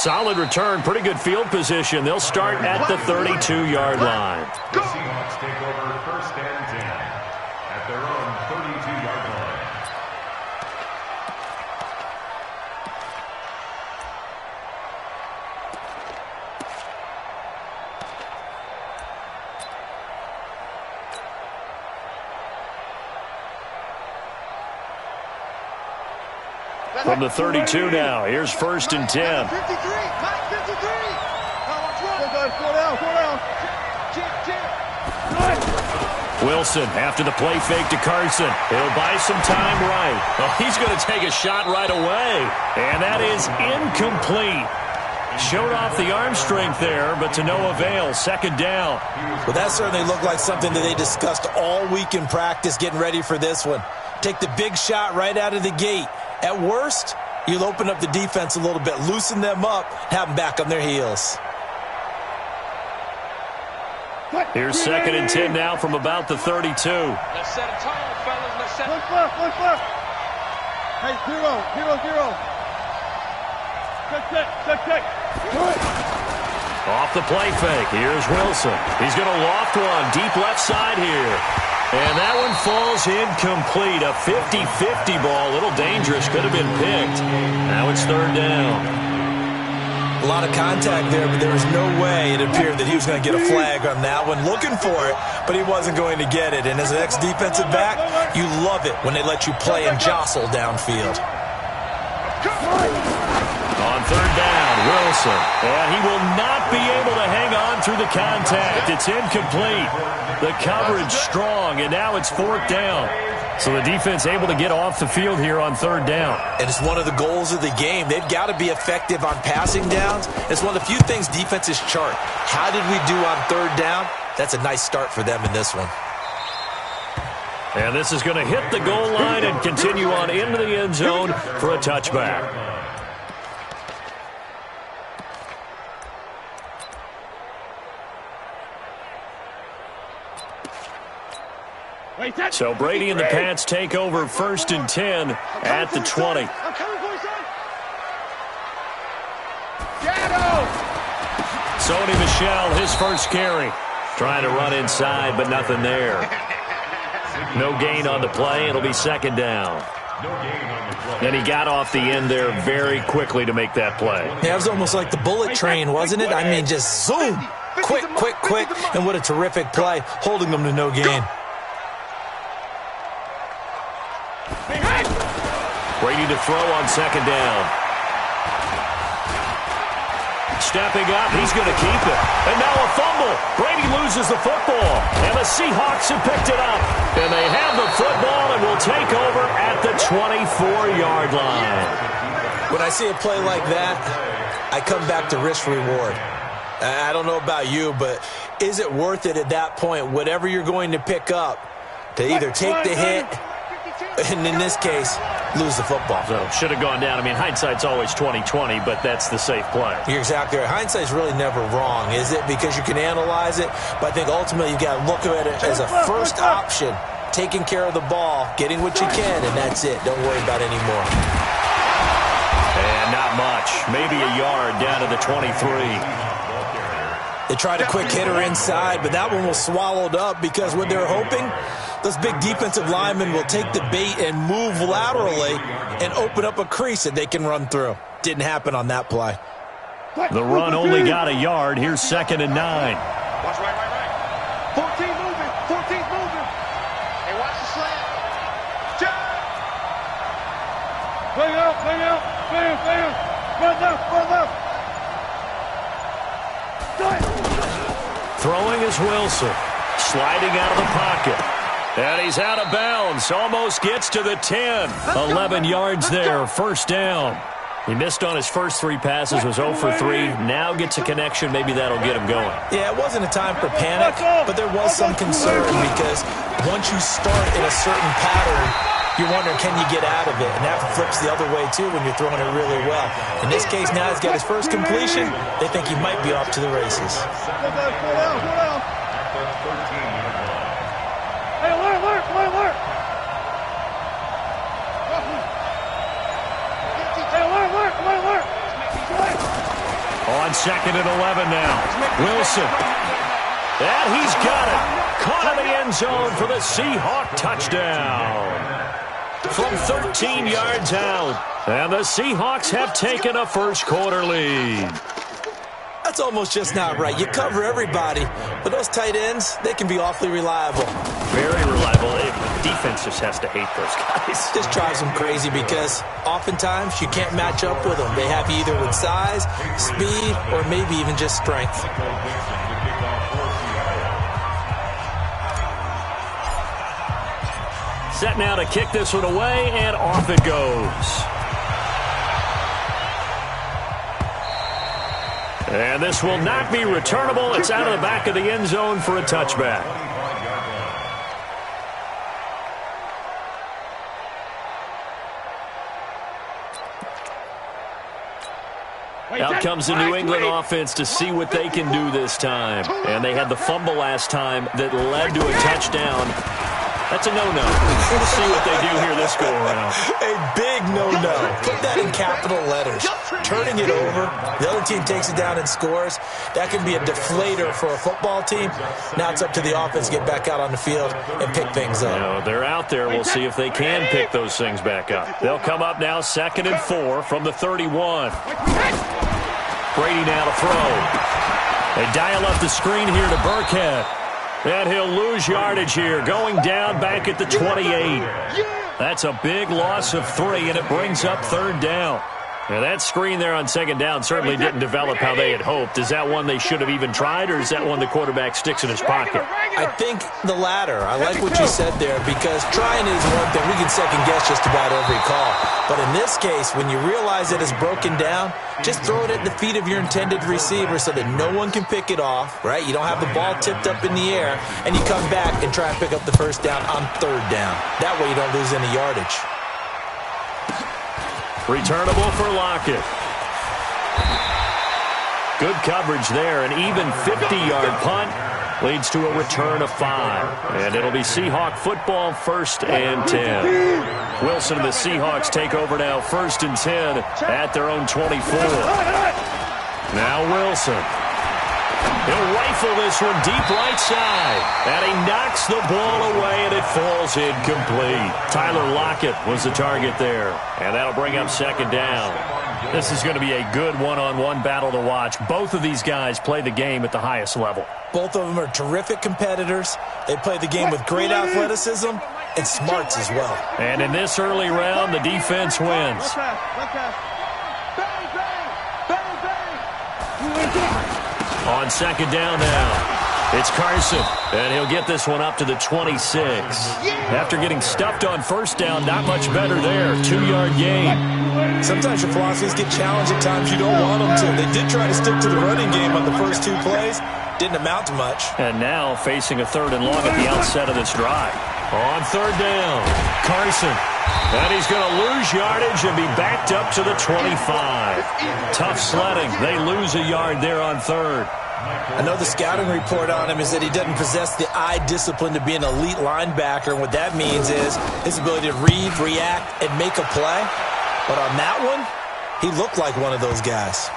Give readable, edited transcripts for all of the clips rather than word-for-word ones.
solid return, pretty good field position. They'll start at the 32-yard line. The Seahawks take over 1st and 10 at their own 32-yard line. From the 32 now, here's 1st and 10. 53, 53. Wilson after the play fake to Carson. He'll buy some time right. Oh, he's going to take a shot right away. And that is incomplete. Showed off the arm strength there, but to no avail. 2nd down. Well, that certainly looked like something that they discussed all week in practice, getting ready for this one. Take the big shot right out of the gate. At worst, you'll open up the defense a little bit, loosen them up, have them back on their heels. Here's 2nd and 10 now from about the 32. Let's set a tone, fellas. Let's set it. Look. Hey, 0. Check. Off the play fake. Here's Wilson. He's going to loft one deep left side here. And that one falls incomplete. A 50-50 ball. A little dangerous. Could have been picked. Now it's 3rd down. A lot of contact there, but there was no way it appeared that he was going to get a flag on that one. Looking for it, but he wasn't going to get it. And as an ex-defensive back, you love it when they let you play and jostle downfield. On 3rd down, Wilson. And he will not be able to hang on through the contact. It's incomplete. The coverage strong, and now it's 4th down. So the defense able to get off the field here on 3rd down. And it's one of the goals of the game. They've got to be effective on passing downs. It's one of the few things defenses chart. How did we do on 3rd down? That's a nice start for them in this one. And this is going to hit the goal line and continue on into the end zone for a touchback. So Brady and the Pats take over 1st and 10 at the 20. Sony Michel, his first carry. Trying to run inside, but nothing there. No gain on the play. It'll be 2nd down. And he got off the end there very quickly to make that play. Yeah, it was almost like the bullet train, wasn't it? I mean, just zoom. Quick. And what a terrific play, holding them to no gain. Brady to throw on 2nd down. Stepping up, he's going to keep it. And now a fumble. Brady loses the football. And the Seahawks have picked it up. And they have the football and will take over at the 24-yard line. When I see a play like that, I come back to risk reward. I don't know about you, but is it worth it at that point, whatever you're going to pick up, to either take the hit, and in this case, lose the football? So should have gone down. I mean, hindsight's always 20/20, but that's the safe play. You're exactly right. Hindsight's really never wrong, is it? Because you can analyze it, but I think ultimately you got to look at it as a first option, taking care of the ball, getting what you can, and that's it. Don't worry about any more. And not much. Maybe a yard down to the 23. They tried a quick hitter inside, but that one was swallowed up because what they're hoping, those big defensive linemen will take the bait and move laterally and open up a crease that they can run through. Didn't happen on that play. The run only got a yard. Here's 2nd and 9. Watch right. 14 moving. Hey, watch the slant. Jump. Bring out. Run up. Throwing is Wilson. Sliding out of the pocket. And he's out of bounds. Almost gets to the 10. 11 yards there. 1st down. He missed on his first 3 passes, was 0 for 3. Now gets a connection. Maybe that'll get him going. Yeah, it wasn't a time for panic, but there was some concern because once you start in a certain pattern, you're wondering, can you get out of it? And that flips the other way, too, when you're throwing it really well. In this case, now he's got his first completion. They think he might be off to the races. Hey, alert. Hey, alert. On 2nd and 11 now. Wilson. And he's got it. Caught in the end zone for the Seahawk touchdown. From 13 yards out. And the Seahawks have taken a first-quarter lead. That's almost just not right. You cover everybody, but those tight ends, they can be awfully reliable. Very reliable. The defense just has to hate those guys. This drives them crazy because oftentimes you can't match up with them. They have you either with size, speed, or maybe even just strength. Set now to kick this one away, and off it goes. And this will not be returnable. It's out of the back of the end zone for a touchback. Out comes the New England offense to see what they can do this time. And they had the fumble last time that led to a touchdown. That's a no-no. We'll see what they do here this go-around. A big no-no. Put that in capital letters. Turning it over, the other team takes it down and scores. That can be a deflator for a football team. Now it's up to the offense to get back out on the field and pick things up. You know, they're out there. We'll see if they can pick those things back up. They'll come up now 2nd and 4 from the 31. Brady now to throw. They dial up the screen here to Burkhead. And he'll lose yardage here, going down back at the 28. That's a big loss of 3, and it brings up 3rd down. Now, that screen there on 2nd down certainly didn't develop how they had hoped. Is that one they should have even tried, or is that one the quarterback sticks in his pocket? I think the latter. I like what you said there, because trying is one thing. We can second-guess just about every call. But in this case, when you realize that it's broken down, just throw it at the feet of your intended receiver so that no one can pick it off, right? You don't have the ball tipped up in the air, and you come back and try and pick up the 1st down on 3rd down. That way you don't lose any yardage. Returnable for Lockett. Good coverage there. An even 50-yard punt leads to a return of 5. And it'll be Seahawk football, 1st and 10. Wilson and the Seahawks take over now, 1st and 10 at their own 24. Now Wilson. He'll rifle this one deep right side. And he knocks the ball away, and it falls incomplete. Tyler Lockett was the target there. And that'll bring up 2nd down. This is going to be a good one-on-one battle to watch. Both of these guys play the game at the highest level. Both of them are terrific competitors. They play the game with great athleticism and smarts as well. And in this early round, the defense wins. On 2nd down now, it's Carson, and he'll get this one up to the 26. After getting stuffed on 1st down, not much better there. 2-yard gain. Sometimes your philosophies get challenged at times you don't want them to. They did try to stick to the running game on the first 2 plays. Didn't amount to much. And now facing a 3rd and long at the outset of this drive. On 3rd down, Carson. And he's going to lose yardage and be backed up to the 25. Tough sledding. They lose a yard there on 3rd. I know the scouting report on him is that he doesn't possess the eye discipline to be an elite linebacker. And what that means is his ability to read, react, and make a play. But on that one, he looked like one of those guys.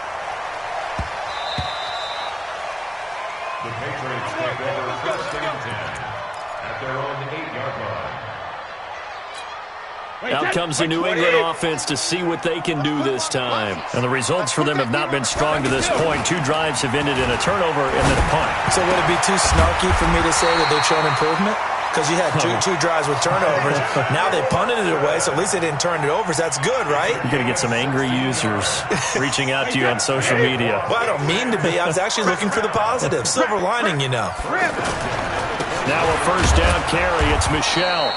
The Patriots take over 1st and 10 at their own 8-yard line. Out comes the New England offense to see what they can do this time. And the results for them have not been strong to this point. 2 drives have ended in a turnover and then a punt. So would it be too snarky for me to say that they've shown improvement? Because you had two drives with turnovers. Now they punted it away, so at least they didn't turn it over. So that's good, right? You're going to get some angry users reaching out to you on social media. Well, I don't mean to be. I was actually looking for the positive. Silver lining, you know. Now a 1st down carry. It's Michelle.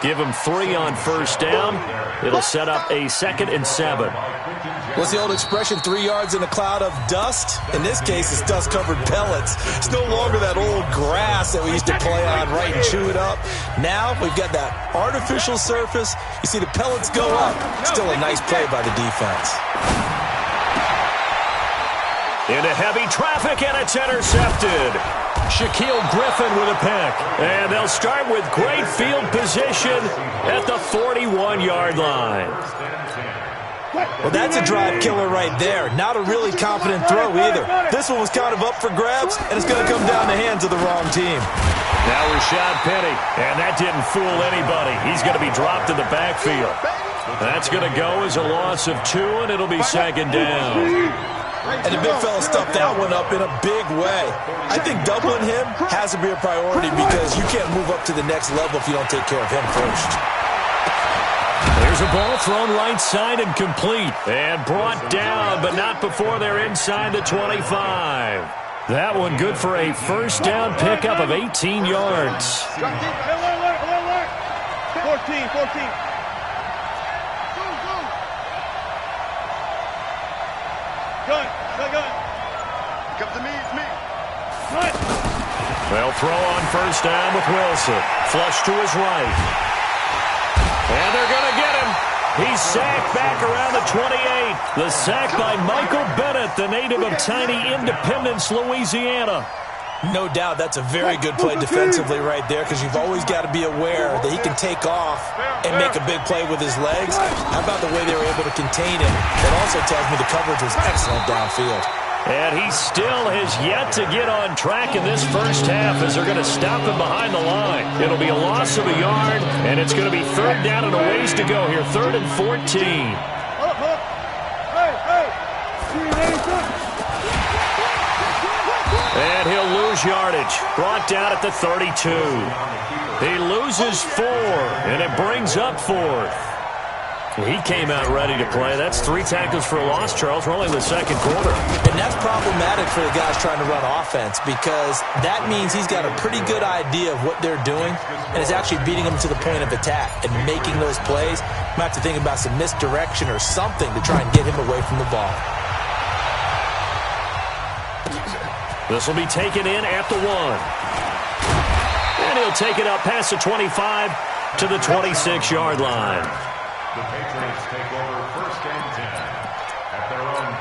Give him 3 on 1st down. It'll set up a 2nd and 7. What's the old expression, 3 yards in a cloud of dust? In this case, it's dust-covered pellets. It's no longer that old grass that we used to play on, right, and chew it up. Now we've got that artificial surface. You see the pellets go up. Still a nice play by the defense. Into heavy traffic, and it's intercepted. Shaquille Griffin with a pick. And they'll start with great field position at the 41-yard line. Well, that's a drive killer right there. Not a really confident throw either. This one was kind of up for grabs, and it's going to come down the hands of the wrong team. Now Rashad Penny, and that didn't fool anybody. He's going to be dropped in the backfield. That's going to go as a loss of 2, and it'll be second down. And the big fella stuffed that one up in a big way. I think doubling him has to be a priority because you can't move up to the next level if you don't take care of him first. There's a ball thrown right side and complete. And brought down, but not before they're inside the 25. That one good for a first down pickup of 18 yards. 14. Gun. Come to me, it's me. Gun. They'll throw on first down with Wilson. Flush to his right. And they're going to get him. He's sacked back around the 28. The sack by Michael Bennett, the native of tiny Independence, Louisiana. No doubt that's a very good play defensively right there because you've always got to be aware that he can take off and make a big play with his legs. How about the way they were able to contain him? That also tells me the coverage was excellent downfield. And he still has yet to get on track in this first half as they're going to stop him behind the line. It'll be a loss of a yard, and it's going to be third down and a ways to go here, 3rd and 14. And he'll lose yardage. Brought down at the 32. He loses 4, and it brings up 4th. He came out ready to play. That's 3 tackles for a loss, Charles. We're only in the second quarter. And that's problematic for the guys trying to run offense because that means he's got a pretty good idea of what they're doing and is actually beating them to the point of attack and making those plays. Might have to think about some misdirection or something to try and get him away from the ball. This will be taken in at the 1. And he'll take it up past the 25 to the 26-yard line. The Patriots take over 1st and 10 at their own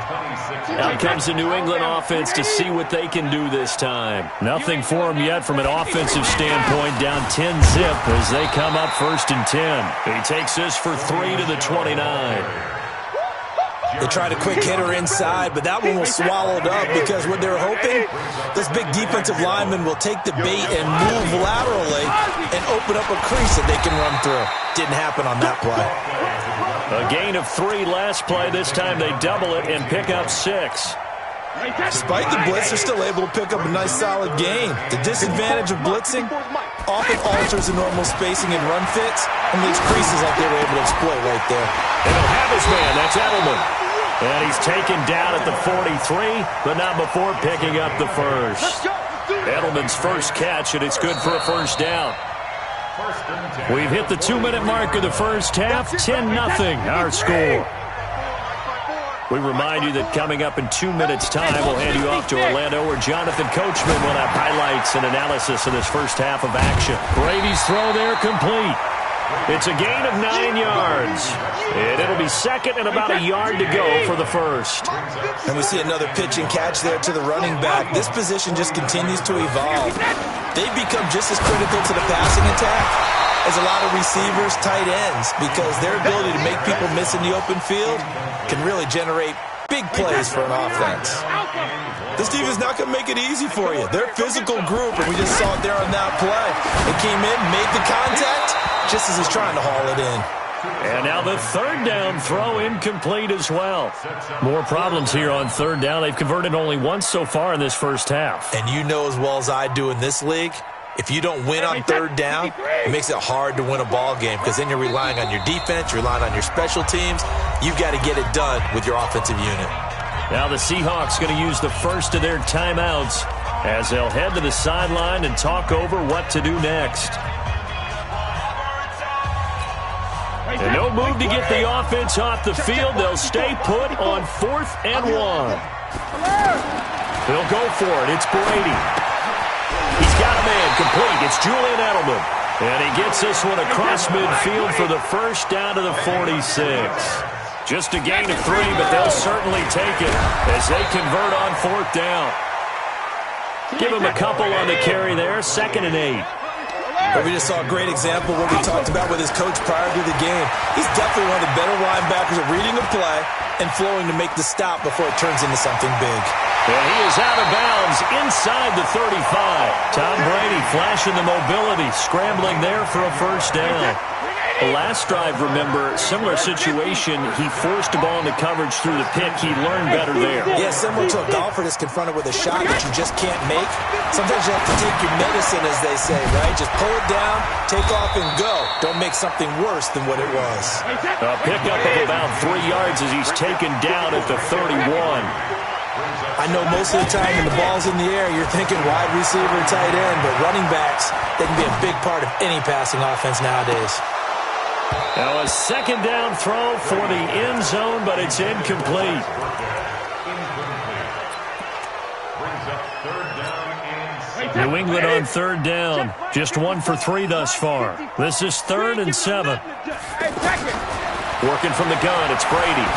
26. Out comes the New England offense to see what they can do this time. Nothing for them yet from an offensive standpoint. Down 10-zip as they come up 1st and 10. He takes this for 3 to the 29. They tried a quick hitter inside, but that one was swallowed up because what they were hoping, this big defensive lineman will take the bait and move laterally and open up a crease that they can run through. Didn't happen on that play. A gain of 3 last play. This time they double it and pick up 6. Despite the blitz, they're still able to pick up a nice solid gain. The disadvantage of blitzing often alters the normal spacing and run fits and leaves creases like they were able to exploit right there. And he'll have his man. That's Edelman. And he's taken down at the 43, but not before picking up the first. Edelman's first catch, and it's good for a first down. We've hit the 2-minute mark of the first half. 10-0 our score. We remind you that coming up in 2 minutes' time, we'll hand you off to Orlando, where Jonathan Coachman will have highlights and analysis of this first half of action. Brady's throw there complete. It's a gain of 9 yards. And it'll be second and about a yard to go for the first. And we see another pitch and catch there to the running back. This position just continues to evolve. They've become just as critical to the passing attack as a lot of receivers, tight ends, because their ability to make people miss in the open field can really generate big plays for an offense. This defense is not going to make it easy for you. They're a physical group, and we just saw it there on that play. They came in, made the contact, just as he's trying to haul it in. And now the 3rd down throw incomplete as well. More problems here on 3rd down. They've converted only once so far in this first half. And you know as well as I do in this league, if you don't win on 3rd down, it makes it hard to win a ball game because then you're relying on your defense, you're relying on your special teams. You've got to get it done with your offensive unit. Now the Seahawks going to use the first of their timeouts as they'll head to the sideline and talk over what to do next. And no move to get the offense off the field. They'll stay put on 4th and 1. They'll go for it. It's Brady. He's got a man complete. It's Julian Edelman. And he gets this one across midfield for the first down to the 46. Just a gain of 3, but they'll certainly take it as they convert on 4th down. Give him a couple on the carry there. 2nd and 8. But we just saw a great example of what we talked about with his coach prior to the game. He's definitely one of the better linebackers at reading a play and flowing to make the stop before it turns into something big. And he is out of bounds inside the 35. Tom Brady flashing the mobility, scrambling there for a first down. The last drive, remember, similar situation. He forced the ball into coverage through the pick. He learned better there. Yeah, similar to a golfer that's confronted with a shot that you just can't make. Sometimes you have to take your medicine, as they say, right? Just pull it down, take off, and go. Don't make something worse than what it was. A pickup of about 3 yards as he's taken down at the 31. I know most of the time when the ball's in the air, you're thinking wide receiver, tight end, but running backs, they can be a big part of any passing offense nowadays. Now a second down throw for the end zone, but it's incomplete. New England on third down. Just 1 for 3 thus far. This is 3rd and 7. Working from the gun, it's Brady.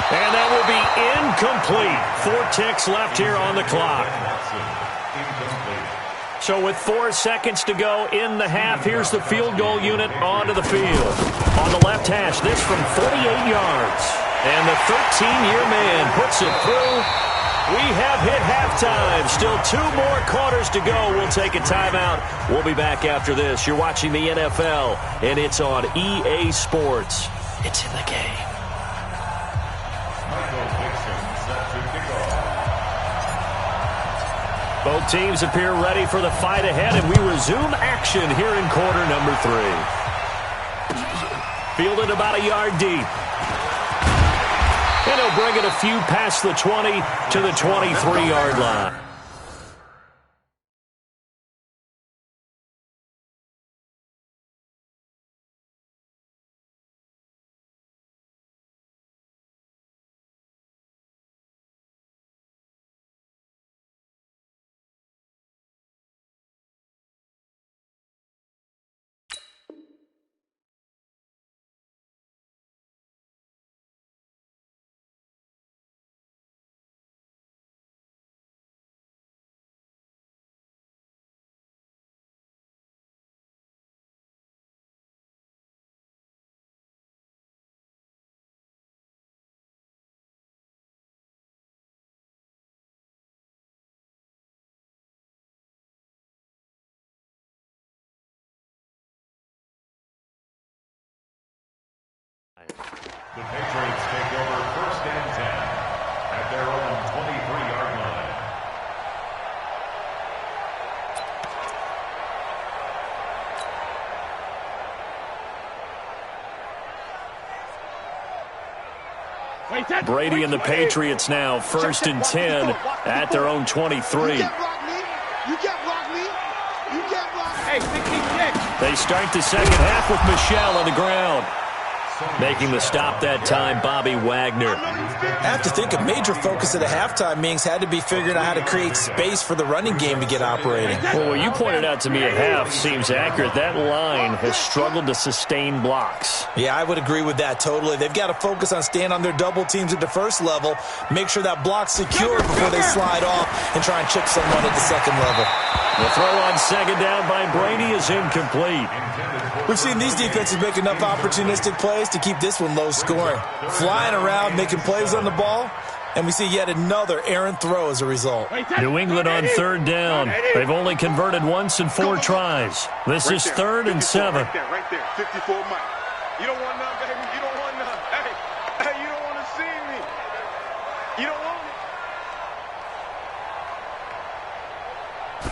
And that will be incomplete. 4 ticks left here on the clock. So with 4 seconds to go in the half, here's the field goal unit onto the field. On the left hash, this from 48 yards. And the 13-year man puts it through. We have hit halftime. Still 2 more quarters to go. We'll take a timeout. We'll be back after this. You're watching the NFL, and it's on EA Sports. It's in the game. Both teams appear ready for the fight ahead, and we resume action here in quarter number 3. Fielded about a yard deep. And he'll bring it a few past the 20 to the 23-yard line. The Patriots take over 1st and 10 at their own 23-yard line. Brady and the Patriots now 1st and 10 at their own 23. They start the second half with Michel on the ground. Making the stop that time, Bobby Wagner. I have to think a major focus of the halftime meetings had to be figuring out how to create space for the running game to get operating. Well, what you pointed out to me at half seems accurate. That line has struggled to sustain blocks. Yeah, I would agree with that totally. They've got to focus on staying on their double teams at the first level, make sure that block's secure before they slide off and try and chip someone at the second level. The throw on second down by Brady is incomplete. We've seen these defenses make enough opportunistic plays to keep this one low scoring. Flying around, making plays on the ball, and we see yet another errant throw as a result. New England on third down. They've only converted once in 4 tries. This is 3rd and 7. Right there, 54 Mike. You don't want none, baby. You don't want none. Hey, you don't want to see me. You don't want me.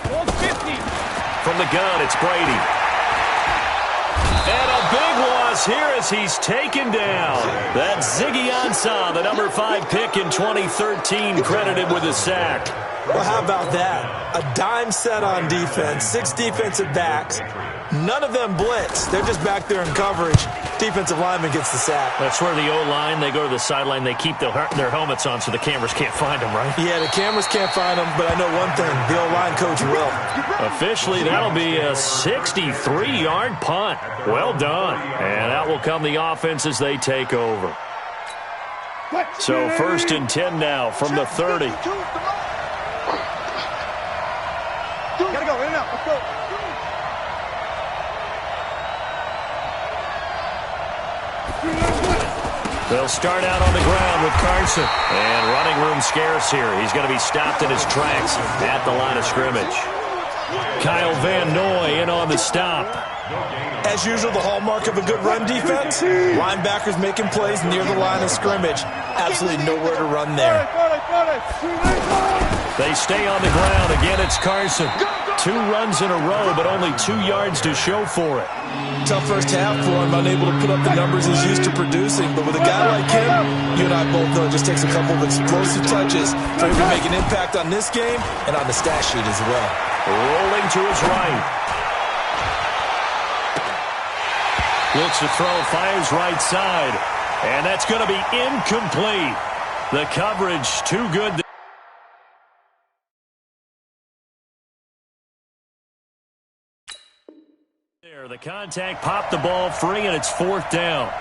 150. From the gun, it's Brady. And a big loss here as he's taken down. That's Ziggy Ansah, the number 5 pick in 2013, credited with a sack. Well, how about that? A dime set on defense, 6 defensive backs. None of them blitz. They're just back there in coverage. Defensive lineman gets the sack. That's where the O-line, they go to the sideline, they keep their helmets on so the cameras can't find them, right? Yeah, the cameras can't find them, but I know one thing. The O-line coach will. Officially, that'll be a 63-yard punt. Well done. And out will come the offense as they take over. So 1st and 10 now from the 30. Gotta go, in and out. They'll start out on the ground with Carson. And running room scarce here. He's going to be stopped in his tracks at the line of scrimmage. Kyle Van Noy in on the stop. As usual, the hallmark of a good run defense, linebackers making plays near the line of scrimmage. Absolutely nowhere to run there. They stay on the ground. Again, it's Carson. 2 runs in a row, but only 2 yards to show for it. Tough first half for him, unable to put up the numbers he's used to producing. But with a guy like him, you and I both know it just takes a couple of explosive touches for him to make an impact on this game and on the stat sheet as well. Rolling to his right. Looks to throw, fires right side. And that's going to be incomplete. The coverage too good. There, the contact popped the ball free, and it's 4th down.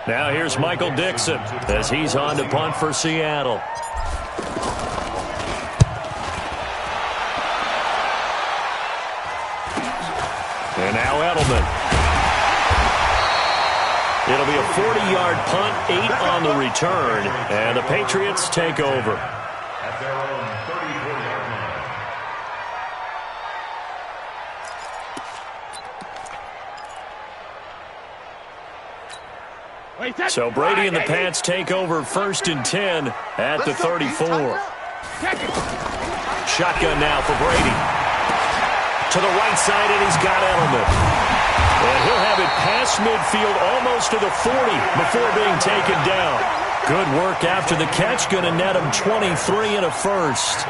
Now here's Michael Dixon as he's on to punt for Seattle. And now Edelman. It'll be a 40-yard punt, 8 on the return, and the Patriots take over. At their own 34-yard line. So Brady and the Pats take over 1st and 10 at the 34. Shotgun now for Brady. To the right side, and he's got Edelman. And he'll have it past midfield, almost to the 40 before being taken down. Good work after the catch, going to net him 23 and a first.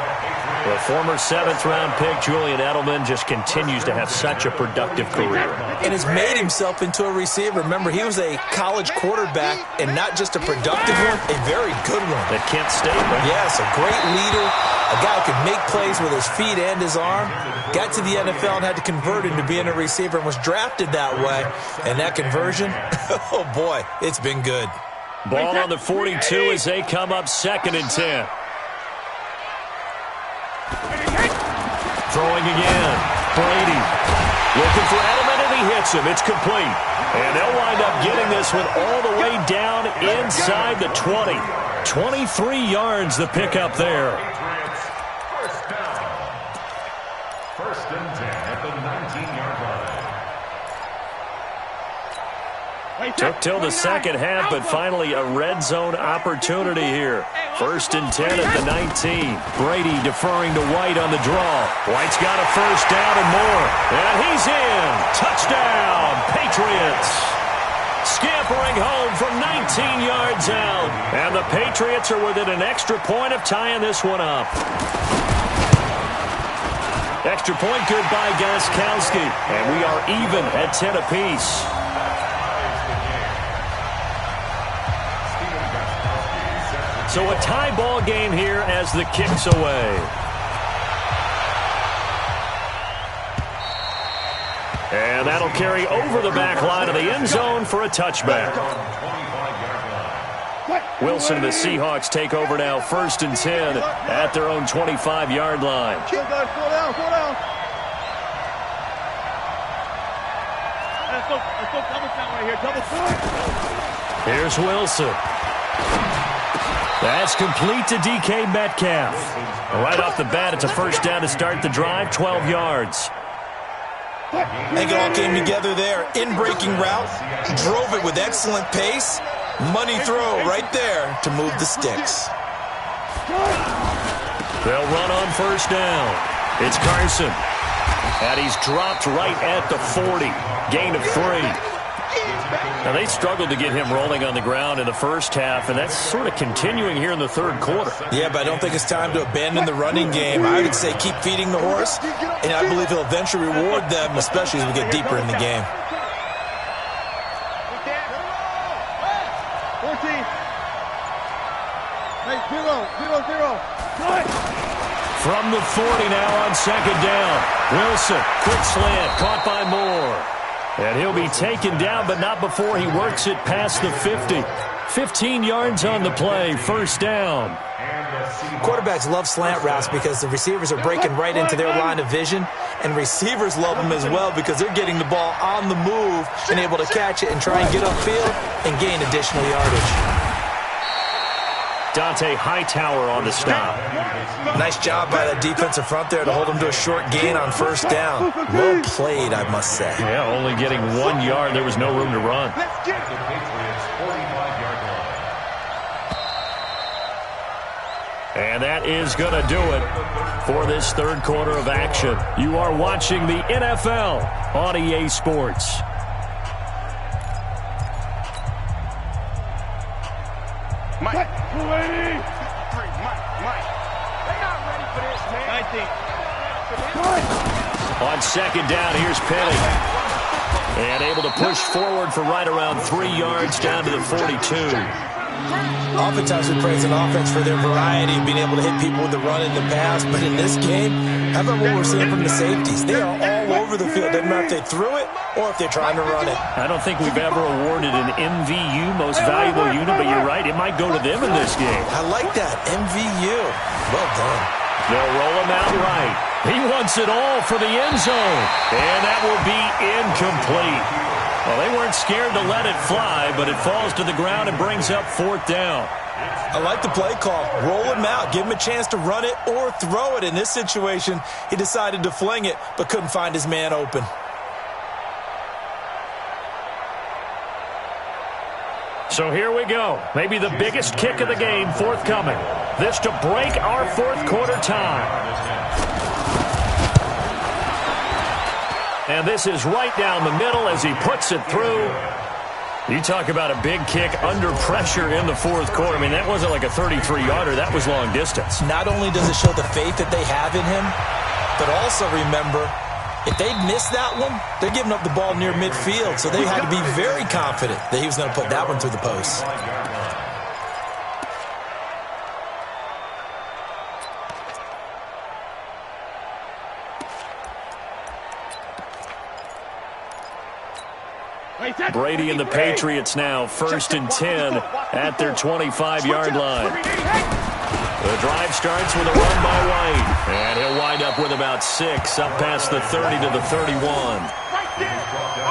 The former 7th-round pick, Julian Edelman, just continues to have such a productive career. And has made himself into a receiver. Remember, he was a college quarterback, and not just a productive one, a very good one. At Kent State, right? Yes, a great leader, a guy who could make plays with his feet and his arm. Got to the NFL and had to convert into being a receiver and was drafted that way. And that conversion, oh boy, it's been good. Ball on the 42 as they come up 2nd and 10. Throwing again. Brady looking for Edelman, and he hits him. It's complete. And they'll wind up getting this one all the way down inside the 20. 23 yards the pickup there. First down. 1st and 10 at the 19-yard line. Took till the second half, but finally a red zone opportunity here. 1st and 10 at the 19. Brady deferring to White on the draw. White's got a 1st down and more. And he's in. Touchdown, Patriots. Scampering home from 19 yards out. And the Patriots are within an extra point of tying this one up. Extra point good by Gostkowski. And we are even at 10 apiece. So a tie ball game here as the kick's away. And that'll carry over the back line of the end zone for a touchback. Wilson and the Seahawks take over now 1st and 10 at their own 25-yard line. Slow down. Here's Wilson. That's complete to DK Metcalf. Right off the bat, it's a 1st down to start the drive, 12 yards. It all came together there. In-breaking route, drove it with excellent pace. Money throw right there to move the sticks. They'll run on 1st down. It's Carson. And he's dropped right at the 40. Gain of 3. Now, they struggled to get him rolling on the ground in the first half, and that's sort of continuing here in the 3rd quarter. Yeah, but I don't think it's time to abandon the running game. I would say keep feeding the horse, and I believe he'll eventually reward them, especially as we get deeper in the game. 14. Hey, 0. From the 40 now on 2nd down. Wilson, quick slant, caught by Moore. And he'll be taken down, but not before he works it past the 50. 15 yards on the play, first down. Quarterbacks love slant routes because the receivers are breaking right into their line of vision, and receivers love them as well because they're getting the ball on the move and able to catch it and try and get upfield and gain additional yardage. Dante Hightower on the stop. Nice job by the defensive front there to hold him to a short gain on first down. Well played, I must say. Yeah, only getting 1 yard. There was no room to run. And that is going to do it for this third quarter of action. You are watching the NFL on EA Sports. Mike. They're not ready for this, man. On second down, here's Penny. And able to push forward for right around 3 yards down to the 42. Oftentimes we praise an offense for their variety of being able to hit people with the run and the pass, but in this game, how about what we're seeing from the safeties? They are all over the field. Doesn't matter if they threw it or if they're trying to run it. I don't think we've ever awarded an MVU, most valuable unit, but you're right, it might go to them in this game. I like that, MVU. Well done. They'll roll him out right. He wants it all for the end zone, and that will be incomplete. Well, they weren't scared to let it fly, but it falls to the ground and brings up fourth down. I like the play call. Roll him out. Give him a chance to run it or throw it. In this situation, he decided to fling it, but couldn't find his man open. So here we go. Maybe the biggest kick of the game forthcoming. This to break our fourth quarter time. And this is right down the middle as he puts it through. You talk about a big kick under pressure in the fourth quarter. I mean, that wasn't like a 33-yarder. That was long distance. Not only does it show the faith that they have in him, but also remember, if they'd missed that one, they're giving up the ball near midfield. So they had to be very confident that he was going to put that one through the post. Brady and the Patriots now first and 10 at their 25-yard line. The drive starts with a run by White, and he'll wind up with about 6 up past the 30 to the 31.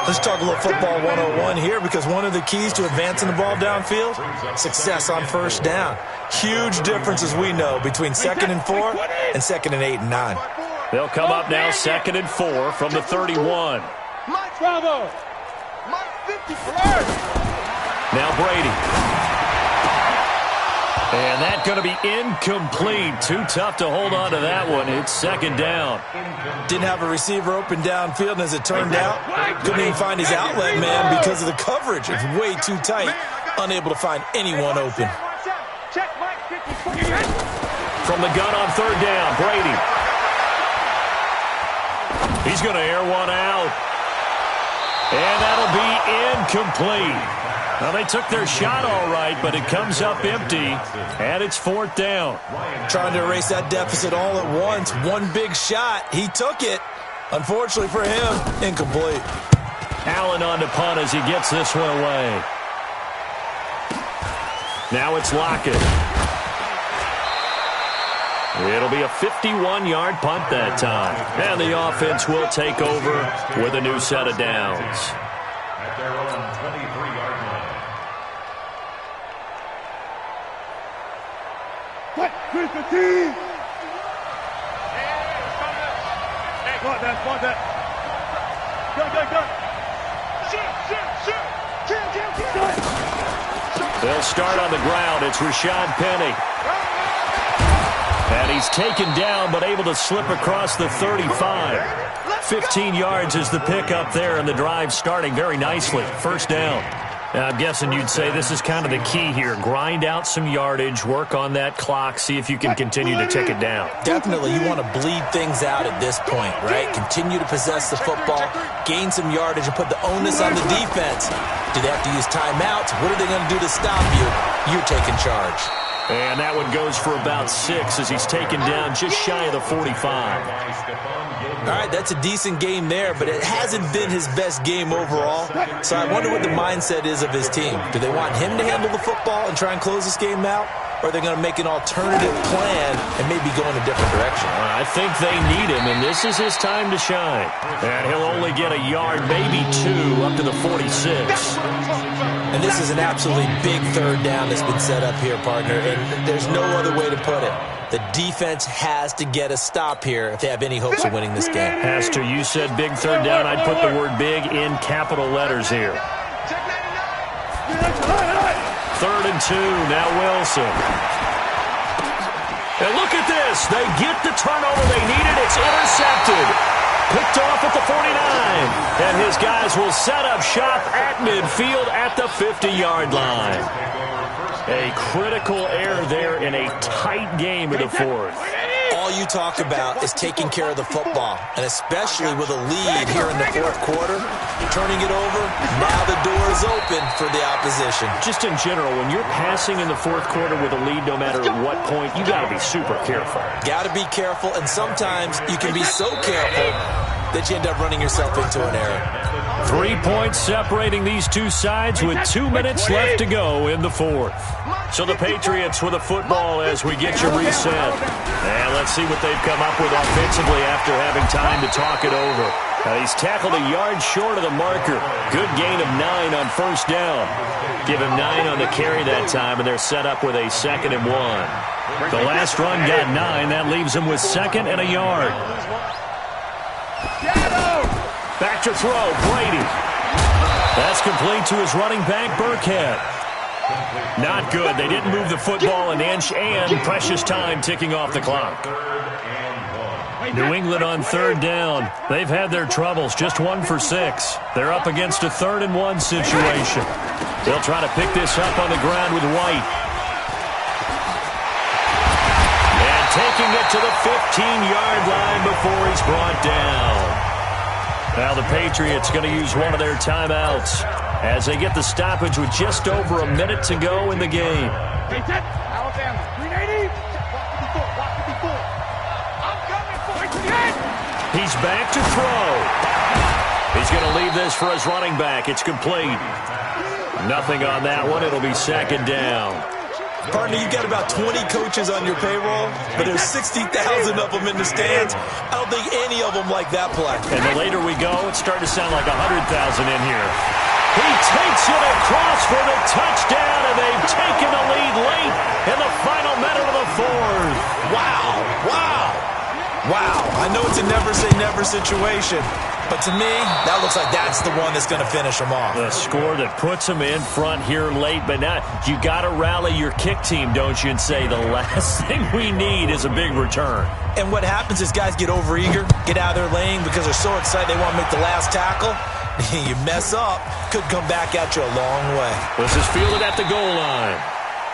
Let's talk a little football 101 here, because one of the keys to advancing the ball downfield, success on first down. Huge difference, as we know, between 2nd and 4 and 2nd and 8 and 9. They'll come up now 2nd and 4 from the 31. Now Brady. And that's going to be incomplete. Too tough to hold on to that one. It's second down. Didn't have a receiver open downfield, and as it turned out, couldn't even find his outlet man because of the coverage. It's way too tight, unable to find anyone open. From the gun on third down, Brady. He's going to air one out. And that'll be incomplete. Now, they took their shot all right, but it comes up empty, and it's fourth down. Trying to erase that deficit all at once. One big shot. He took it. Unfortunately for him, incomplete. Allen on to punt as he gets this one away. Now it's Lockett. It'll be a 51-yard punt that time. And the offense will take over with a new set of downs. At their own 23-yard line. What? Where's the team? Go, that. Go. They'll start on the ground. It's Rashad Penny. And he's taken down, but able to slip across the 35. 15 yards is the pickup there, and the drive starting very nicely. First down. Now, I'm guessing you'd say this is kind of the key here. Grind out some yardage, work on that clock, see if you can continue to tick it down. Definitely, you want to bleed things out at this point, right? Continue to possess the football, gain some yardage, and put the onus on the defense. Do they have to use timeouts? What are they going to do to stop you? You're taking charge. And that one goes for about 6 as he's taken down just shy of the 45. All right, that's a decent game there, but it hasn't been his best game overall. So I wonder what the mindset is of his team. Do they want him to handle the football and try and close this game out? Or are they going to make an alternative plan and maybe go in a different direction? I think they need him, and this is his time to shine. And he'll only get a yard, maybe 2, up to the 46. And this is an absolutely big third down that's been set up here, partner, and there's no other way to put it. The defense has to get a stop here if they have any hopes of winning this game. Has to. You said big third down. I'd put the word big in capital letters here. 3rd and 2. Now Wilson. And look at this. They get the turnover they needed. It's intercepted. Picked off at the 49. And his guys will set up shop at midfield at the 50-yard line. A critical error there in a tight game in the 4th. All you talk about is taking care of the football, and especially with a lead here in the 4th quarter, turning it over, now the door is open for the opposition. Just in general, when you're passing in the 4th quarter with a lead, no matter at what point, you got to be super careful. Got to be careful, and sometimes you can be so careful that you end up running yourself into an error. 3 points separating these two sides with 2 minutes left to go in the 4th. So the Patriots with the football as we get you reset. And let's see what they've come up with offensively after having time to talk it over. He's tackled a yard short of the marker. Good gain of 9 on 1st down. Give him 9 on the carry that time, and they're set up with a 2nd and 1. The last run got 9. That leaves him with 2nd and a yard. Back to throw, Brady. That's complete to his running back, Burkhead. Not good. They didn't move the football an inch, and precious time ticking off the clock. New England on 3rd down. They've had their troubles, just 1 for 6. They're up against a 3rd and 1 situation. They'll try to pick this up on the ground with White. And taking it to the 15-yard line before he's brought down. Now the Patriots going to use one of their timeouts as they get the stoppage with just over a minute to go in the game. Alabama, 380. I'm coming for you. He's back to throw. He's going to leave this for his running back. It's complete. Nothing on that one. It'll be 2nd down. Partner, you got about 20 coaches on your payroll, but there's 60,000 of them in the stands. I don't think any of them like that play. And the later we go, it's starting to sound like 100,000 in here. He takes it across for the touchdown, and they've taken the lead late in the final minute of the 4th. Wow, wow, wow. I know it's a never-say-never situation, but to me, that looks like that's the one that's going to finish them off. The score that puts them in front here late, but now you got to rally your kick team, don't you, and say the last thing we need is a big return. And what happens is guys get overeager, get out of their lane because they're so excited they want to make the last tackle. You mess up, could come back at you a long way. This is fielded at the goal line.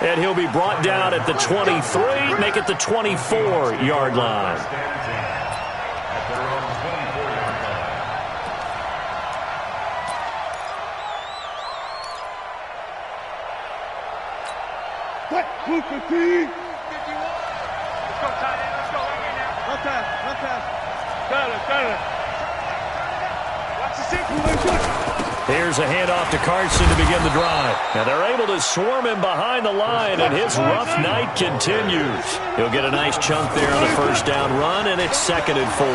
And he'll be brought down at the 23, make it the 24-yard line. Let's go, tight end. Let's go. Right here now. One time. Got it. Watch the situation. Here's a handoff to Carson to begin the drive. Now they're able to swarm him behind the line, and his rough night continues. He'll get a nice chunk there on the 1st down run, and it's 2nd and 4.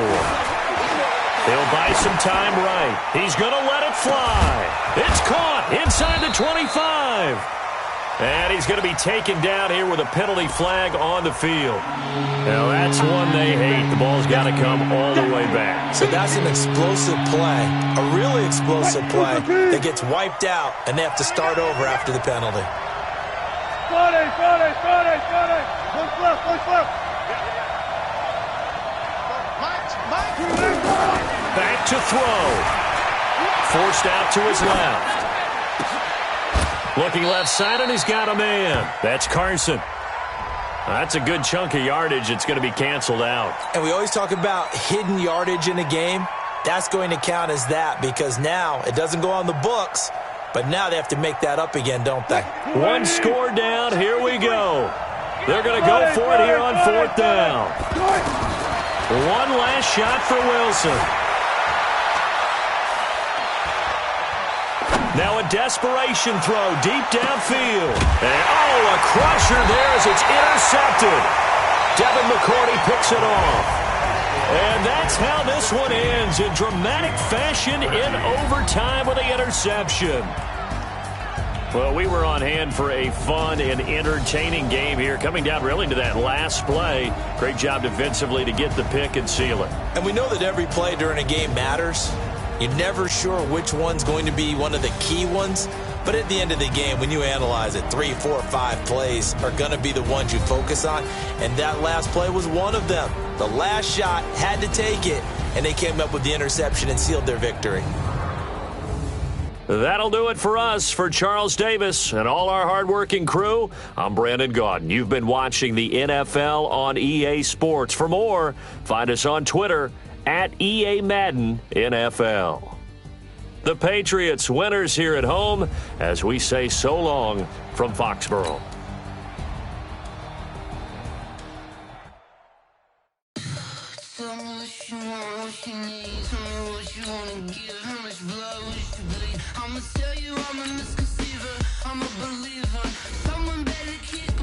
He'll buy some time right. He's going to let it fly. It's caught inside the 25. And he's going to be taken down here with a penalty flag on the field. Now, that's one they hate. The ball's got to come all the way back. So that's an explosive play, a really explosive play that gets wiped out, and they have to start over after the penalty. Back to throw. Forced out to his left. Looking left side, and he's got a man. That's Carson. That's a good chunk of yardage. It's going to be canceled out. And we always talk about hidden yardage in a game. That's going to count as that because now it doesn't go on the books, but now they have to make that up again, don't they? One score down. Here we go. They're going to go for it here on 4th down. One last shot for Wilson. Now a desperation throw deep downfield. And, a crusher there as it's intercepted. Devin McCourty picks it off. And that's how this one ends, in dramatic fashion in overtime with the interception. Well, we were on hand for a fun and entertaining game here, coming down really to that last play. Great job defensively to get the pick and seal it. And we know that every play during a game matters. You're never sure which one's going to be one of the key ones. But at the end of the game, when you analyze it, 3, 4, 5 plays are going to be the ones you focus on. And that last play was one of them. The last shot had to take it, and they came up with the interception and sealed their victory. That'll do it for us. For Charles Davis and all our hardworking crew, I'm Brandon Gaudin. You've been watching the NFL on EA Sports. For more, find us on Twitter at EA Madden NFL. The Patriots winners here at home as we say so long from Foxborough. Tell me what you want, what you need. Tell me what you wanna give. How much blood would you bleed? I'ma tell you I'm a misconceiver. I'm a believer. Someone better keep